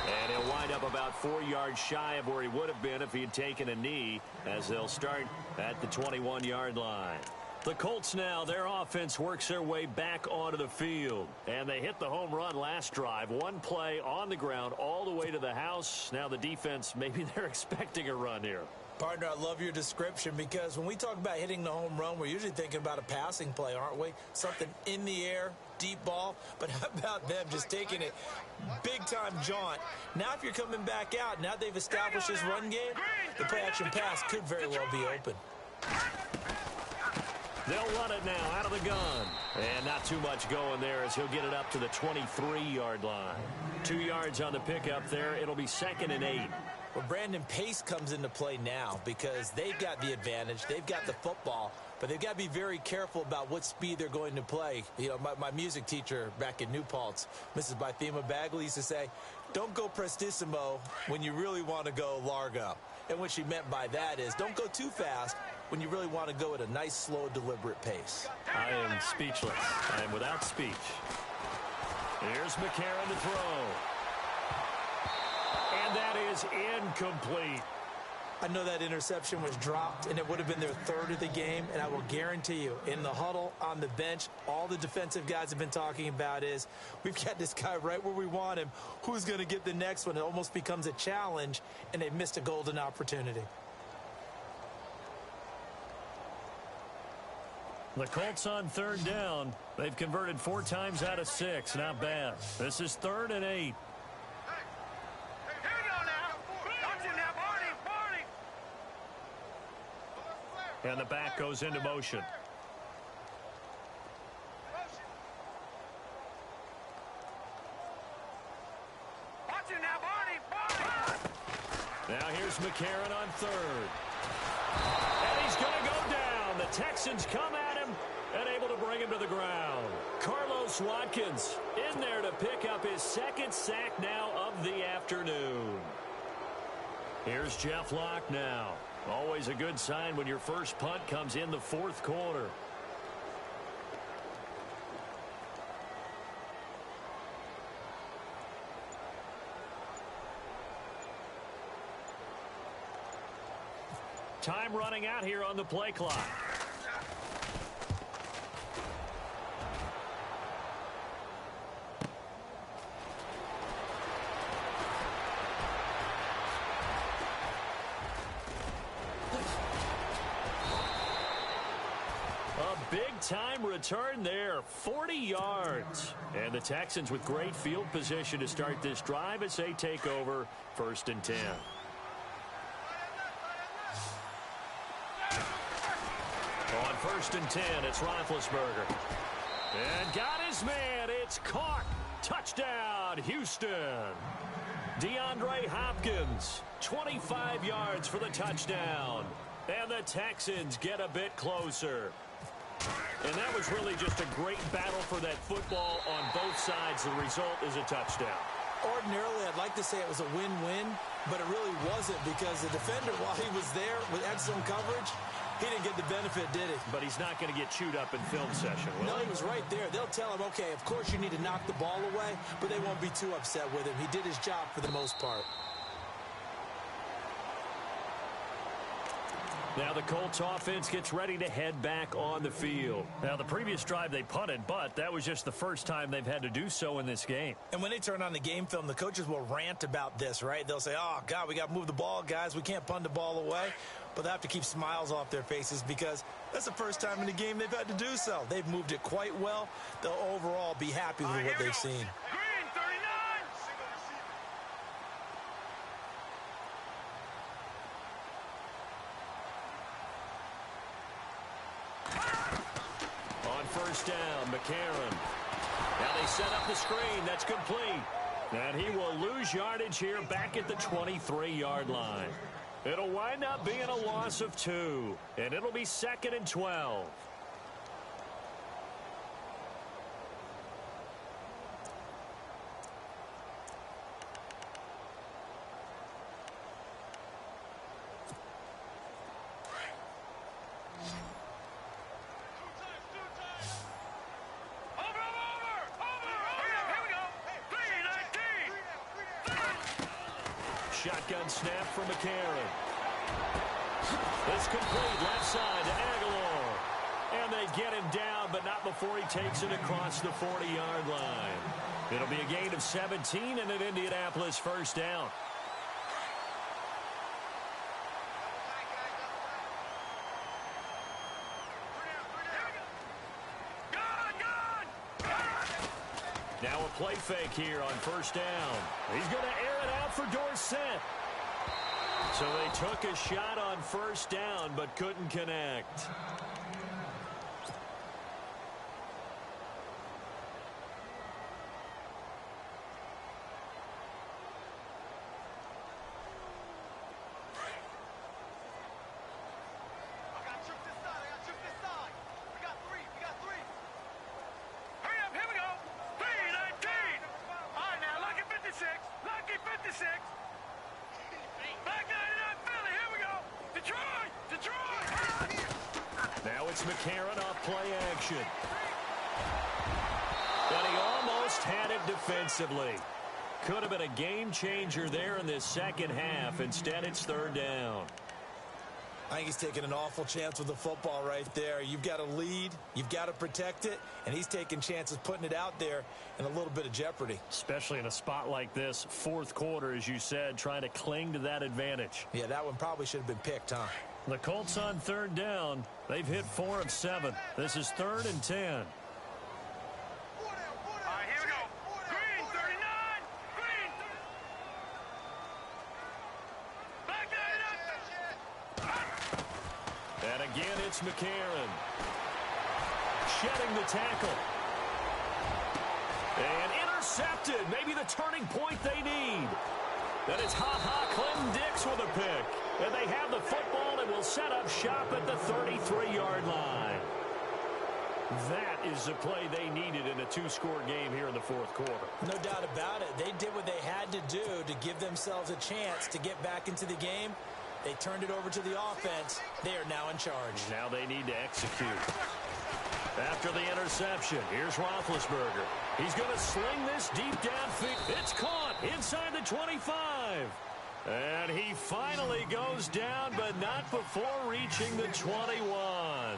Speaker 2: And he'll wind up about 4 yards shy of where he would have been if he had taken a knee, as they'll start at the 21-yard line. The Colts now, their offense works their way back onto the field. And they hit the home run last drive. One play on the ground all the way to the house. Now the defense, maybe they're expecting a run here.
Speaker 3: Partner, I love your description because when we talk about hitting the home run, we're usually thinking about a passing play, aren't we? Something in the air, deep ball. But how about them just taking it big-time jaunt? Now if you're coming back out, now they've established this run game, the play-action pass could very well be open.
Speaker 2: They'll run it now out of the gun. And not too much going there as he'll get it up to the 23-yard line. 2 yards on the pickup there. It'll be 2nd and 8.
Speaker 3: Well, Brandon, pace comes into play now because they've got the advantage. They've got the football, but they've got to be very careful about what speed they're going to play. You know, my music teacher back in New Paltz, Mrs. Bythema Bagley, used to say, don't go prestissimo when you really want to go largo. And what she meant by that is don't go too fast when you really want to go at a nice, slow, deliberate pace.
Speaker 2: I am speechless. I am without speech. Here's McCarron to throw. And that is incomplete.
Speaker 3: I know that interception was dropped, and it would have been their 3rd of the game, and I will guarantee you, in the huddle, on the bench, all the defensive guys have been talking about is, we've got this guy right where we want him. Who's going to get the next one? It almost becomes a challenge, and they've missed a golden opportunity.
Speaker 2: The Colts on 3rd down. They've converted 4 times out of 6. Not bad. This is 3rd and 8. And the back goes into motion. Now here's McCarron on 3rd. And he's going to go down. The Texans come at him and able to bring him to the ground. Carlos Watkins in there to pick up his 2nd sack now of the afternoon. Here's Jeff Locke now. Always a good sign when your first punt comes in the 4th quarter. Time running out here on the play clock. Big-time return there, 40 yards. And the Texans with great field position to start this drive as they take over 1st and 10. On 1st and 10, it's Roethlisberger. And got his man. It's caught. Touchdown, Houston. DeAndre Hopkins, 25 yards for the touchdown. And the Texans get a bit closer. And that was really just a great battle for that football on both sides. The result is a touchdown.
Speaker 3: Ordinarily, I'd like to say it was a win-win, but it really wasn't because the defender, while he was there with excellent coverage, he didn't get the benefit, did he?
Speaker 2: But he's not going to get chewed up in film session, will
Speaker 3: No,
Speaker 2: he?
Speaker 3: he was right there. They'll tell him, okay, of course you need to knock the ball away, but they won't be too upset with him. He did his job for the most part.
Speaker 2: Now the Colts offense gets ready to head back on the field. Now the previous drive they punted, but that was just the first time they've had to do so in this game.
Speaker 3: And when they turn on the game film, the coaches will rant about this, right? They'll say, oh, God, we got to move the ball, guys. We can't punt the ball away. But they have to keep smiles off their faces because that's the first time in the game they've had to do so. They've moved it quite well. They'll overall be happy with what they've seen.
Speaker 4: Green, 39.
Speaker 2: On 1st down, McCarron. Now they set up the screen. That's complete. And he will lose yardage here back at the 23-yard line. It'll wind up being a loss of 2. And it'll be 2nd and 12. Shotgun snap for McCarron. It's complete left side to Aguilar. And they get him down, but not before he takes it across the 40-yard line. It'll be a gain of 17 and an Indianapolis first down. Now a play fake here on first down. He's going to air it out for Dorsett. So they took a shot on first down but couldn't connect. McCarron off play action. But he almost had it defensively. Could have been a game changer there in this second half. Instead, it's third down.
Speaker 3: I think he's taking an awful chance with the football right there. You've got to lead, you've got to protect it, and he's taking chances putting it out there in a little bit of jeopardy.
Speaker 2: Especially in a spot like this, fourth quarter, as you said, trying to cling to that advantage.
Speaker 3: Yeah, that one probably should have been picked, huh?
Speaker 2: The Colts on third down. They've hit 4 of 7. This is 3rd and 10.
Speaker 4: All right, here we go. Green, 39. Green. Back there.
Speaker 2: And again, it's McCarron. Shedding the tackle. And intercepted. Maybe the turning point they need. Then it's Clinton Dix with a pick. And they have the football and will set up shop at the 33-yard line. That is the play they needed in a 2-score game here in the fourth quarter.
Speaker 3: No doubt about it. They did what they had to do to give themselves a chance to get back into the game. They turned it over to the offense. They are now in charge.
Speaker 2: Now they need to execute. After the interception, here's Roethlisberger. He's going to sling this deep downfield. It's caught inside the 25. And he finally goes down, but not before reaching the 21.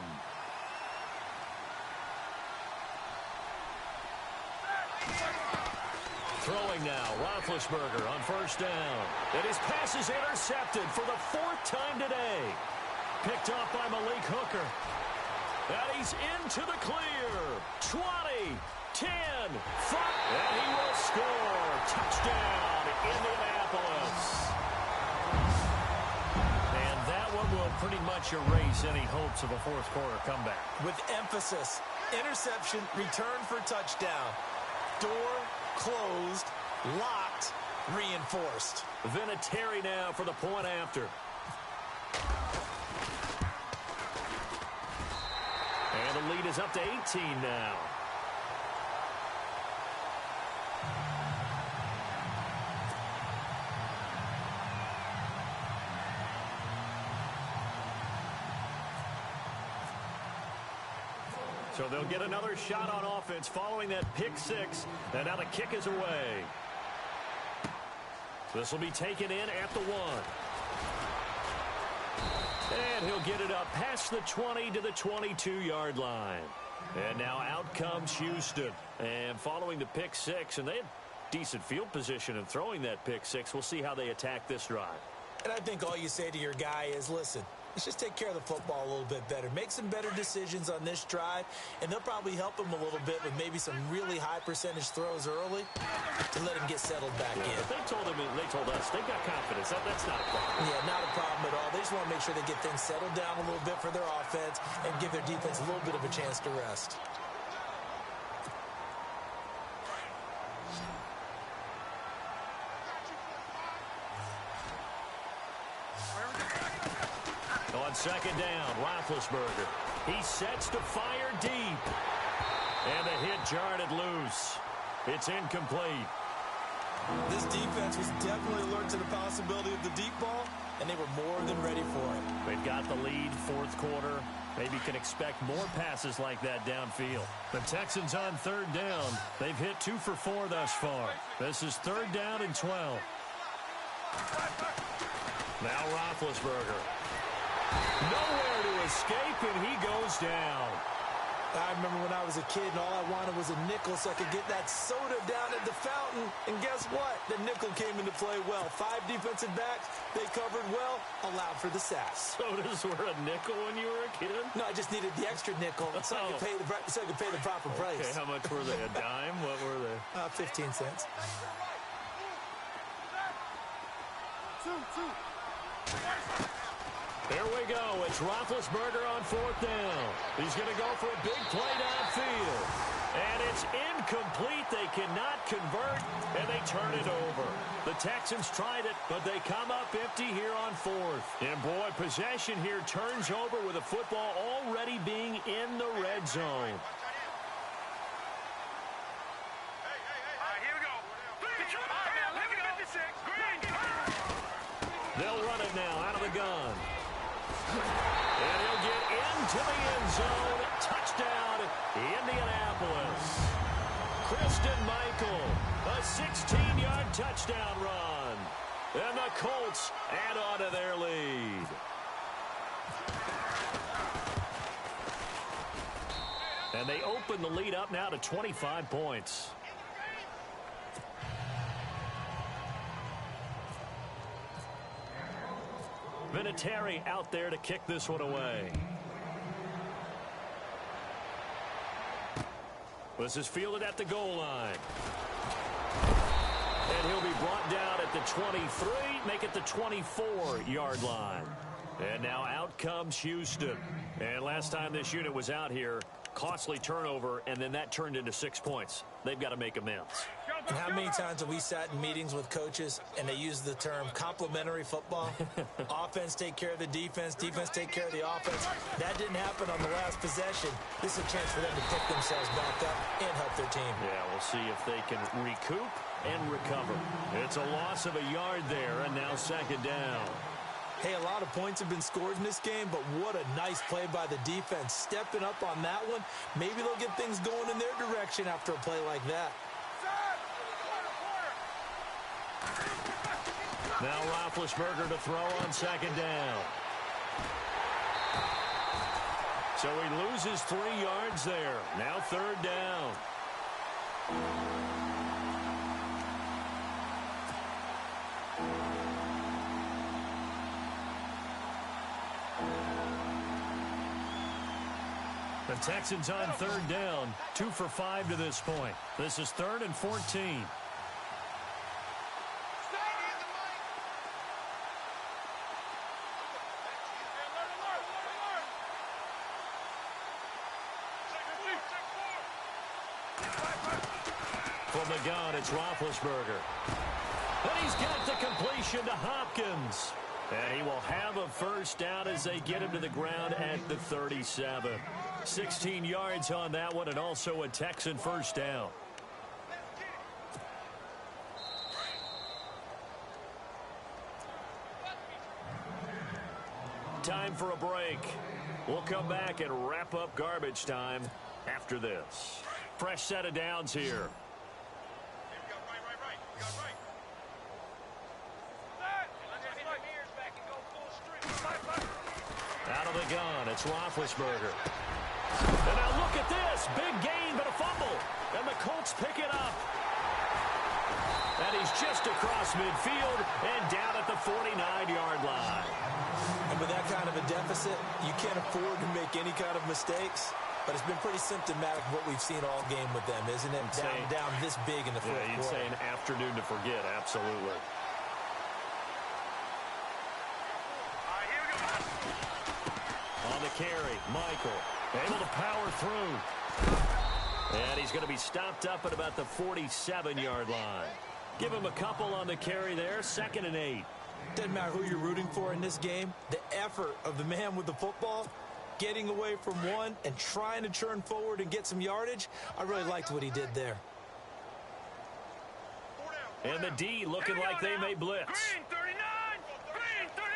Speaker 2: Throwing now, Roethlisberger on first down. And his pass is intercepted for the 4th time today. Picked off by Malik Hooker. And he's into the clear. 20, 10, 5, and he will score. Touchdown, Indianapolis. And that one will pretty much erase any hopes of a fourth quarter comeback.
Speaker 3: With emphasis, interception, return for touchdown. Door closed, locked, reinforced.
Speaker 2: Vinatieri now for the point after. And the lead is up to 18 now. So they'll get another shot on offense following that pick 6. And now the kick is away. This will be taken in at the 1. And he'll get it up past the 20 to the 22-yard line. And now out comes Houston. And following the pick 6, and they had decent field position in throwing that pick 6. We'll see how they attack this drive.
Speaker 3: And I think all you say to your guy is, listen, let's just take care of the football a little bit better. Make some better decisions on this drive, and they'll probably help him a little bit with maybe some really high percentage throws early to let him get settled back in.
Speaker 2: But they told us they've got confidence. That's not a problem.
Speaker 3: Yeah, not a problem at all. They just want to make sure they get things settled down a little bit for their offense and give their defense a little bit of a chance to rest.
Speaker 2: On second down, Roethlisberger. He sets to fire deep. And the hit jarred it loose. It's incomplete.
Speaker 3: This defense was definitely alert to the possibility of the deep ball, and they were more than ready for it.
Speaker 2: They've got the lead, fourth quarter. Maybe can expect more passes like that downfield. The Texans on third down. They've hit 2 for 4 thus far. This is 3rd down and 12. Now Roethlisberger. Nowhere to escape, and he goes down.
Speaker 3: I remember when I was a kid and all I wanted was a nickel so I could get that soda down at the fountain. And guess what? The nickel came into play well. 5 defensive backs, they covered well, allowed for the sacks.
Speaker 2: Sodas were a nickel when you were a kid?
Speaker 3: No, I just needed the extra nickel so I could pay the proper price.
Speaker 2: Okay, how much were they? A dime? What were they?
Speaker 3: 15 cents.
Speaker 2: There we go. It's Roethlisberger on 4th down. He's going to go for a big play downfield. And it's incomplete. They cannot convert, and they turn it over. The Texans tried it, but they come up empty here on 4th. And, boy, possession here turns over with the football already being in the red zone. They'll run it now out of the gun. And he'll get into the end zone. Touchdown, Indianapolis. Christian Michael, a 16-yard touchdown run. And the Colts add on to their lead. And they open the lead up now to 25 points. Vinatieri out there to kick this one away. This is fielded at the goal line. And he'll be brought down at the 23, make it the 24-yard line. And now out comes Houston. And last time this unit was out here, costly turnover, and then that turned into 6 points. They've got to make amends.
Speaker 3: And how many times have we sat in meetings with coaches and they use the term complementary football? Offense take care of the defense, defense take care of the offense. That didn't happen on the last possession. This is a chance for them to pick themselves back up and help their team.
Speaker 2: Yeah, we'll see if they can recoup and recover. It's a loss of a yard there, and now 2nd down.
Speaker 3: Hey, a lot of points have been scored in this game, but what a nice play by the defense. Stepping up on that one, maybe they'll get things going in their direction after a play like that.
Speaker 2: Now Roethlisberger to throw on 2nd down. So he loses 3 yards there. Now 3rd down. The Texans on 3rd down, 2 for 5 to this point. This is 3rd and 14. From the gun, it's Roethlisberger. And he's got the completion to Hopkins. And he will have a 1st down as they get him to the ground at the 37. 16 yards on that one, and also a Texan 1st down. Time for a break. We'll come back and wrap up garbage time after this. Fresh set of downs here. Out of the gun, it's Roethlisberger. And now look at this. Big gain, but a fumble. And the Colts pick it up. And he's just across midfield and down at the 49-yard line.
Speaker 3: And with that kind of a deficit, you can't afford to make any kind of mistakes. But it's been pretty symptomatic of what we've seen all game with them, isn't it? Down this big in the fourth quarter.
Speaker 2: Yeah, you'd say an afternoon to forget, absolutely. On the carry, Michael, able to power through. And he's going to be stopped up at about the 47-yard line. Give him a couple on the carry there, 2nd and 8.
Speaker 3: Doesn't matter who you're rooting for in this game. The effort of the man with the football, getting away from one and trying to churn forward and get some yardage, I really liked what he did there.
Speaker 2: And the D looking like they may blitz.
Speaker 4: Green 39! Green 39!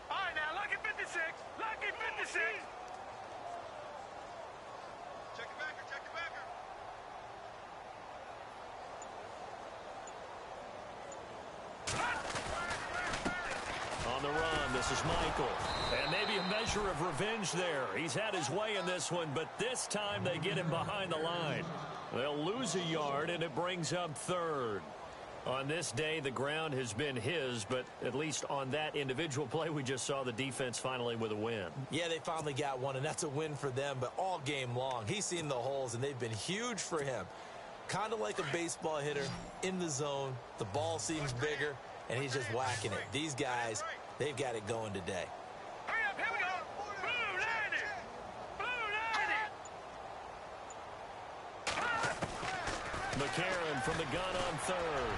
Speaker 4: All right, now, lucky 56. Lucky 56. Check your backer, check your backer.
Speaker 2: On the run, this is Michael. And maybe a measure of revenge there. He's had his way in this one, but this time they get him behind the line. They'll lose a yard, and it brings up third. On this day, the ground has been his, but at least on that individual play, we just saw the defense finally with a win.
Speaker 3: Yeah, they finally got one, and that's a win for them, but all game long, he's seen the holes, and they've been huge for him. Kind of like a baseball hitter in the zone. The ball seems bigger, and he's just whacking it. These guys, they've got it going today.
Speaker 4: Hurry up, here we go. Blue 90. Blue 90.
Speaker 2: McCarron from the gun on third.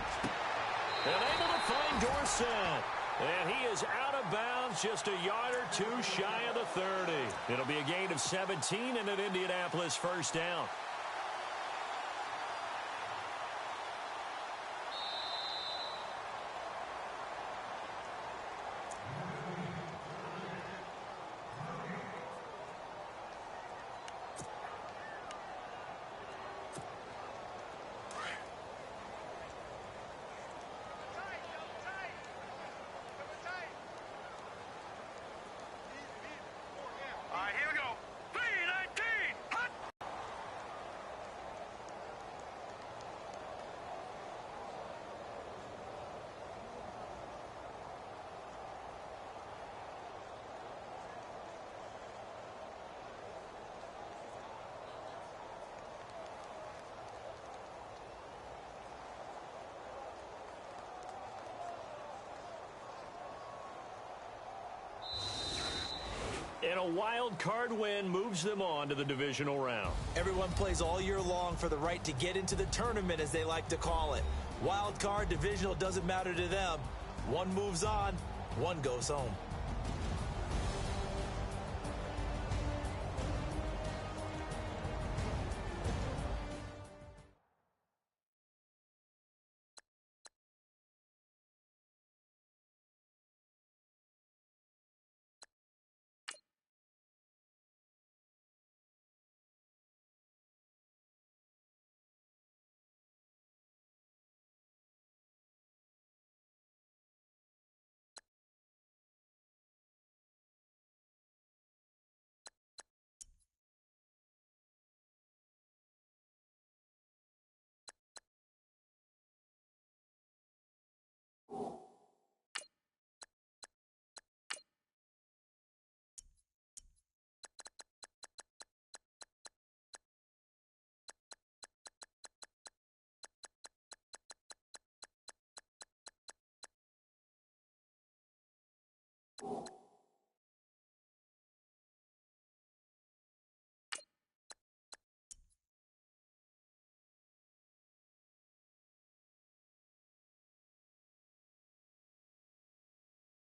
Speaker 2: And able to find Dorsett. And he is out of bounds, just a yard or two shy of the 30. It'll be a gain of 17 and an Indianapolis first down.
Speaker 4: All right, here we go. 319. Hut.
Speaker 2: And a wild card win moves them on to the divisional round.
Speaker 3: Everyone plays all year long for the right to get into the tournament, as they like to call it. Wild card, divisional, doesn't matter to them. One moves on, one goes home.